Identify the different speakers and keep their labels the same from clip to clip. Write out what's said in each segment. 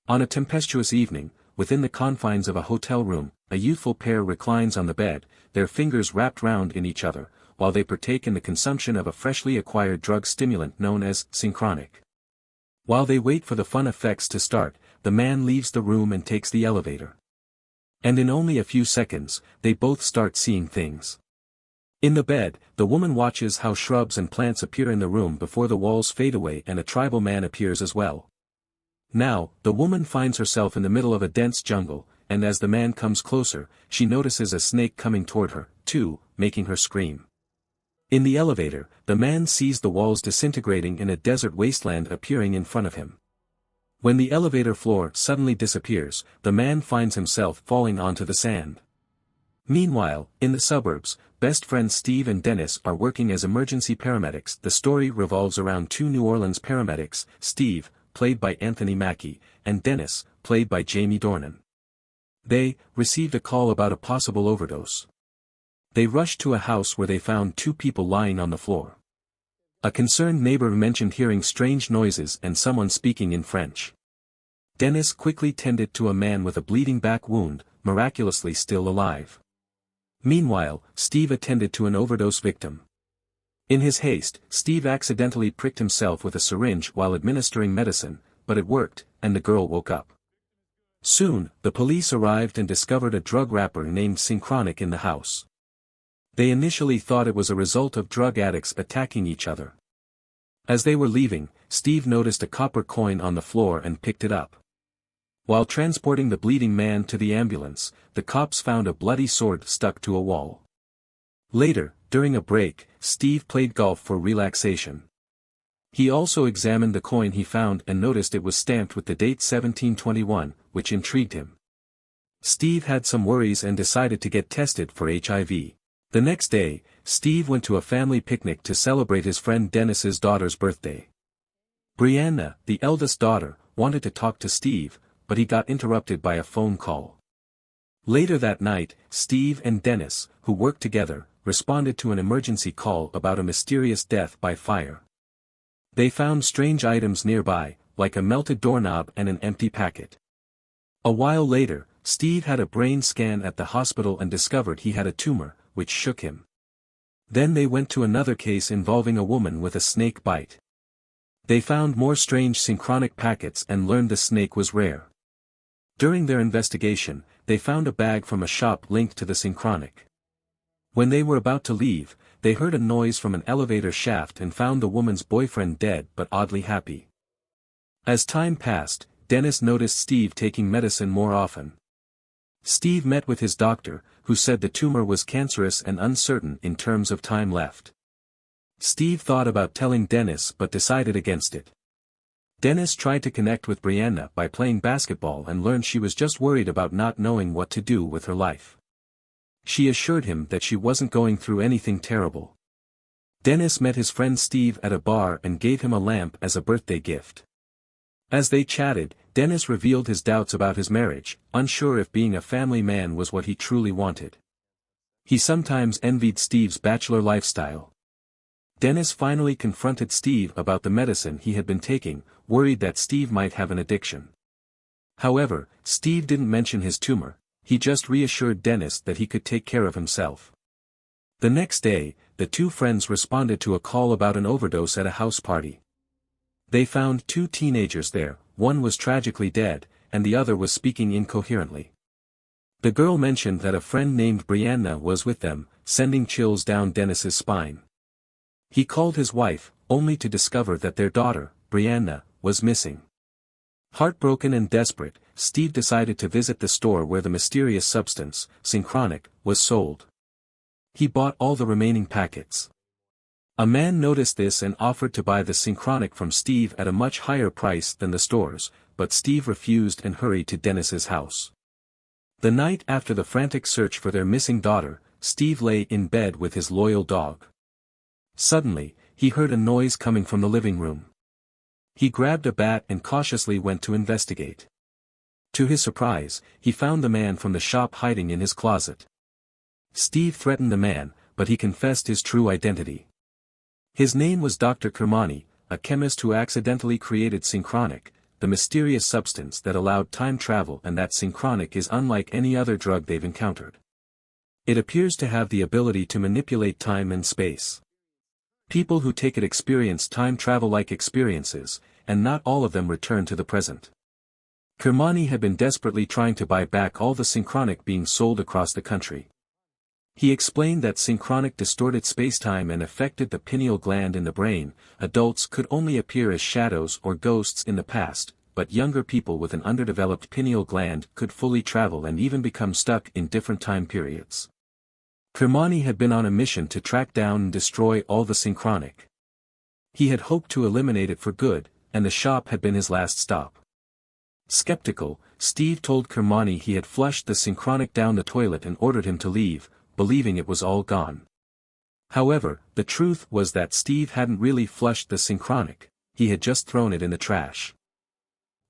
Speaker 1: On a tempestuous evening, within the confines of a hotel room, a youthful pair reclines on the bed, their fingers wrapped round in each other, while they partake in the consumption of a freshly acquired drug stimulant known as Synchronic. While they wait for the fun effects to start, the man leaves the room and takes the elevator. And in only a few seconds, they both start seeing things. In the bed, the woman watches how shrubs and plants appear in the room before the walls fade away and a tribal man appears as well. Now, the woman finds herself in the middle of a dense jungle, and as the man comes closer, she notices a snake coming toward her, too, making her scream. In the elevator, the man sees the walls disintegrating and a desert wasteland appearing in front of him. When the elevator floor suddenly disappears, the man finds himself falling onto the sand. Meanwhile, in the suburbs, best friends Steve and Dennis are working as emergency paramedics. The story revolves around two New Orleans paramedics, Steve, played by Anthony Mackie, and Dennis, played by Jamie Dornan. They received a call about a possible overdose. They rushed to a house where they found two people lying on the floor. A concerned neighbor mentioned hearing strange noises and someone speaking in French. Dennis quickly tended to a man with a bleeding back wound, miraculously still alive. Meanwhile, Steve attended to an overdose victim. In his haste, Steve accidentally pricked himself with a syringe while administering medicine, but it worked, and the girl woke up. Soon, the police arrived and discovered a drug wrapper named Synchronic in the house. They initially thought it was a result of drug addicts attacking each other. As they were leaving, Steve noticed a copper coin on the floor and picked it up. While transporting the bleeding man to the ambulance, the cops found a bloody sword stuck to a wall. Later, during a break, Steve played golf for relaxation. He also examined the coin he found and noticed it was stamped with the date 1721, which intrigued him. Steve had some worries and decided to get tested for HIV. The next day, Steve went to a family picnic to celebrate his friend Dennis's daughter's birthday. Brianna, the eldest daughter, wanted to talk to Steve, but he got interrupted by a phone call. Later that night, Steve and Dennis, who worked together, responded to an emergency call about a mysterious death by fire. They found strange items nearby, like a melted doorknob and an empty packet. A while later, Steve had a brain scan at the hospital and discovered he had a tumor, which shook him. Then they went to another case involving a woman with a snake bite. They found more strange synchronic packets and learned the snake was rare. During their investigation, they found a bag from a shop linked to the synchronic. When they were about to leave, they heard a noise from an elevator shaft and found the woman's boyfriend dead but oddly happy. As time passed, Dennis noticed Steve taking medicine more often. Steve met with his doctor, who said the tumor was cancerous and uncertain in terms of time left. Steve thought about telling Dennis but decided against it. Dennis tried to connect with Brianna by playing basketball and learned she was just worried about not knowing what to do with her life. She assured him that she wasn't going through anything terrible. Dennis met his friend Steve at a bar and gave him a lamp as a birthday gift. As they chatted, Dennis revealed his doubts about his marriage, unsure if being a family man was what he truly wanted. He sometimes envied Steve's bachelor lifestyle. Dennis finally confronted Steve about the medicine he had been taking, worried that Steve might have an addiction. However, Steve didn't mention his tumor, he just reassured Dennis that he could take care of himself. The next day, the two friends responded to a call about an overdose at a house party. They found two teenagers there, one was tragically dead, and the other was speaking incoherently. The girl mentioned that a friend named Brianna was with them, sending chills down Dennis's spine. He called his wife, only to discover that their daughter, Brianna, was missing. Heartbroken and desperate, Steve decided to visit the store where the mysterious substance, Synchronic, was sold. He bought all the remaining packets. A man noticed this and offered to buy the Synchronic from Steve at a much higher price than the stores, but Steve refused and hurried to Dennis's house. The night after the frantic search for their missing daughter, Steve lay in bed with his loyal dog. Suddenly, he heard a noise coming from the living room. He grabbed a bat and cautiously went to investigate. To his surprise, he found the man from the shop hiding in his closet. Steve threatened the man, but he confessed his true identity. His name was Dr. Kermani, a chemist who accidentally created Synchronic, the mysterious substance that allowed time travel, and that Synchronic is unlike any other drug they've encountered. It appears to have the ability to manipulate time and space. People who take it experience time travel-like experiences, and not all of them return to the present. Kermani had been desperately trying to buy back all the Synchronic being sold across the country. He explained that Synchronic distorted spacetime and affected the pineal gland in the brain. Adults could only appear as shadows or ghosts in the past, but younger people with an underdeveloped pineal gland could fully travel and even become stuck in different time periods. Kermani had been on a mission to track down and destroy all the Synchronic. He had hoped to eliminate it for good, and the shop had been his last stop. Skeptical, Steve told Kermani he had flushed the Synchronic down the toilet and ordered him to leave, believing it was all gone. However, the truth was that Steve hadn't really flushed the Synchronic, he had just thrown it in the trash.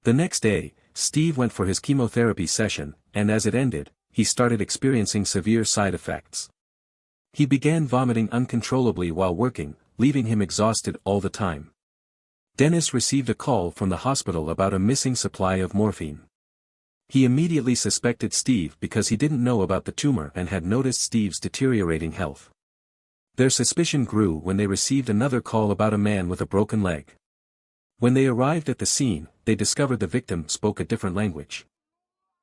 Speaker 1: The next day, Steve went for his chemotherapy session, and as it ended, he started experiencing severe side effects. He began vomiting uncontrollably while working, leaving him exhausted all the time. Dennis received a call from the hospital about a missing supply of morphine. He immediately suspected Steve because he didn't know about the tumor and had noticed Steve's deteriorating health. Their suspicion grew when they received another call about a man with a broken leg. When they arrived at the scene, they discovered the victim spoke a different language.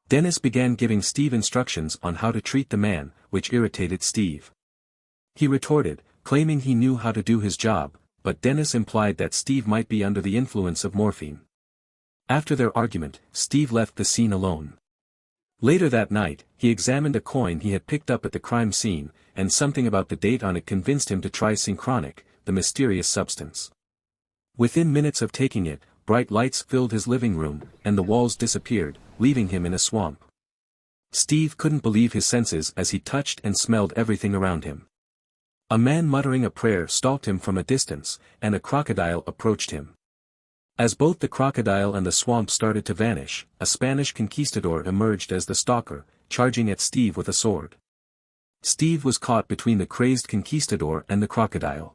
Speaker 1: Dennis began giving Steve instructions on how to treat the man, which irritated Steve. He retorted, claiming he knew how to do his job, but Dennis implied that Steve might be under the influence of morphine. After their argument, Steve left the scene alone. Later that night, he examined a coin he had picked up at the crime scene, and something about the date on it convinced him to try Synchronic, the mysterious substance. Within minutes of taking it, bright lights filled his living room, and the walls disappeared, leaving him in a swamp. Steve couldn't believe his senses as he touched and smelled everything around him. A man muttering a prayer stalked him from a distance, and a crocodile approached him. As both the crocodile and the swamp started to vanish, a Spanish conquistador emerged as the stalker, charging at Steve with a sword. Steve was caught between the crazed conquistador and the crocodile.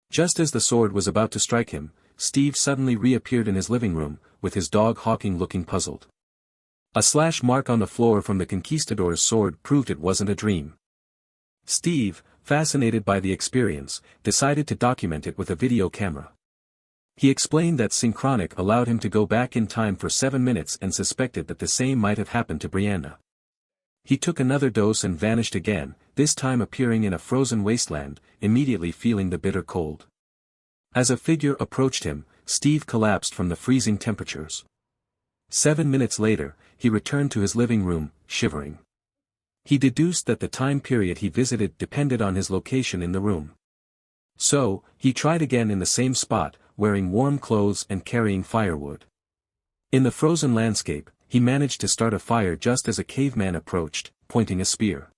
Speaker 1: Just as the sword was about to strike him, Steve suddenly reappeared in his living room, with his dog Hawking looking puzzled. A slash mark on the floor from the conquistador's sword proved it wasn't a dream. Steve, fascinated by the experience, decided to document it with a video camera. He explained that Synchronic allowed him to go back in time for 7 minutes and suspected that the same might have happened to Brianna. He took another dose and vanished again, this time appearing in a frozen wasteland, immediately feeling the bitter cold. As a figure approached him, Steve collapsed from the freezing temperatures. 7 minutes later, he returned to his living room, shivering. He deduced that the time period he visited depended on his location in the room. So, he tried again in the same spot, wearing warm clothes and carrying firewood. In the frozen landscape, he managed to start a fire just as a caveman approached, pointing a spear.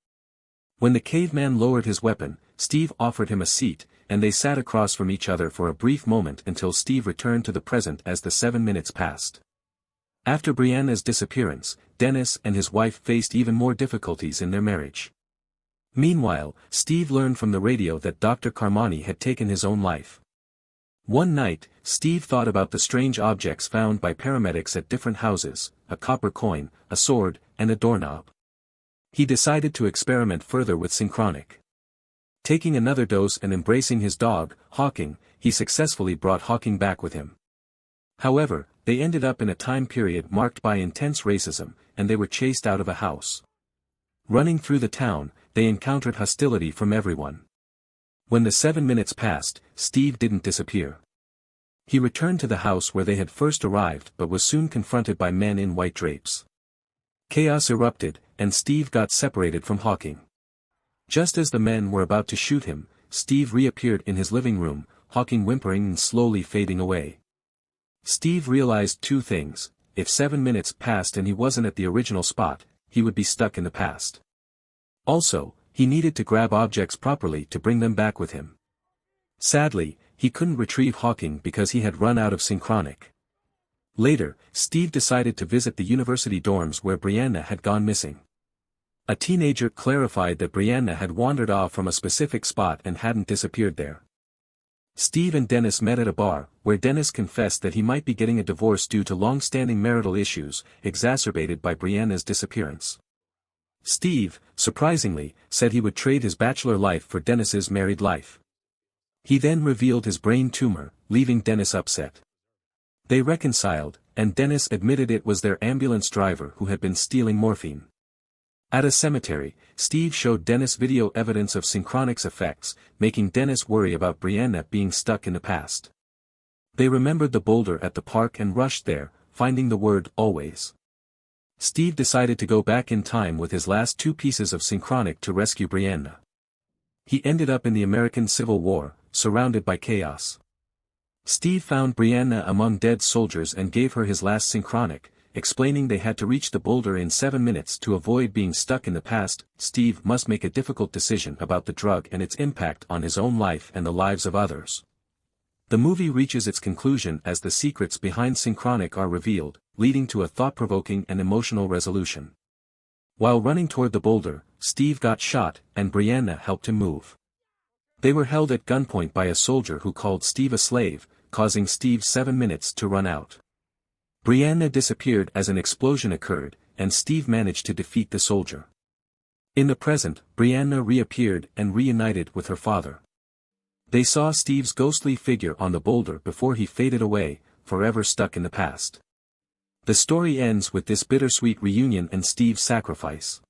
Speaker 1: When the caveman lowered his weapon, Steve offered him a seat, and they sat across from each other for a brief moment until Steve returned to the present as the 7 minutes passed. After Brianna's disappearance, Dennis and his wife faced even more difficulties in their marriage. Meanwhile, Steve learned from the radio that Dr. Kermani had taken his own life. One night, Steve thought about the strange objects found by paramedics at different houses, a copper coin, a sword, and a doorknob. He decided to experiment further with Synchronic. Taking another dose and embracing his dog, Hawking, he successfully brought Hawking back with him. However, they ended up in a time period marked by intense racism, and they were chased out of a house. Running through the town, they encountered hostility from everyone. When the 7 minutes passed, Steve didn't disappear. He returned to the house where they had first arrived but was soon confronted by men in white drapes. Chaos erupted, and Steve got separated from Hawking. Just as the men were about to shoot him, Steve reappeared in his living room, Hawking whimpering and slowly fading away. Steve realized two things: if 7 minutes passed and he wasn't at the original spot, he would be stuck in the past. Also, he needed to grab objects properly to bring them back with him. Sadly, he couldn't retrieve Hawking because he had run out of Synchronic. Later, Steve decided to visit the university dorms where Brianna had gone missing. A teenager clarified that Brianna had wandered off from a specific spot and hadn't disappeared there. Steve and Dennis met at a bar, where Dennis confessed that he might be getting a divorce due to long-standing marital issues, exacerbated by Brianna's disappearance. Steve, surprisingly, said he would trade his bachelor life for Dennis's married life. He then revealed his brain tumor, leaving Dennis upset. They reconciled, and Dennis admitted it was their ambulance driver who had been stealing morphine. At a cemetery, Steve showed Dennis video evidence of Synchronic's effects, making Dennis worry about Brianna being stuck in the past. They remembered the boulder at the park and rushed there, finding the word always. Steve decided to go back in time with his last 2 pieces of Synchronic to rescue Brianna. He ended up in the American Civil War, surrounded by chaos. Steve found Brianna among dead soldiers and gave her his last Synchronic, explaining they had to reach the boulder in 7 minutes to avoid being stuck in the past. Steve must make a difficult decision about the drug and its impact on his own life and the lives of others. The movie reaches its conclusion as the secrets behind Synchronic are revealed, leading to a thought-provoking and emotional resolution. While running toward the boulder, Steve got shot, and Brianna helped him move. They were held at gunpoint by a soldier who called Steve a slave, causing Steve 7 minutes to run out. Brianna disappeared as an explosion occurred, and Steve managed to defeat the soldier. In the present, Brianna reappeared and reunited with her father. They saw Steve's ghostly figure on the boulder before he faded away, forever stuck in the past. The story ends with this bittersweet reunion and Steve's sacrifice.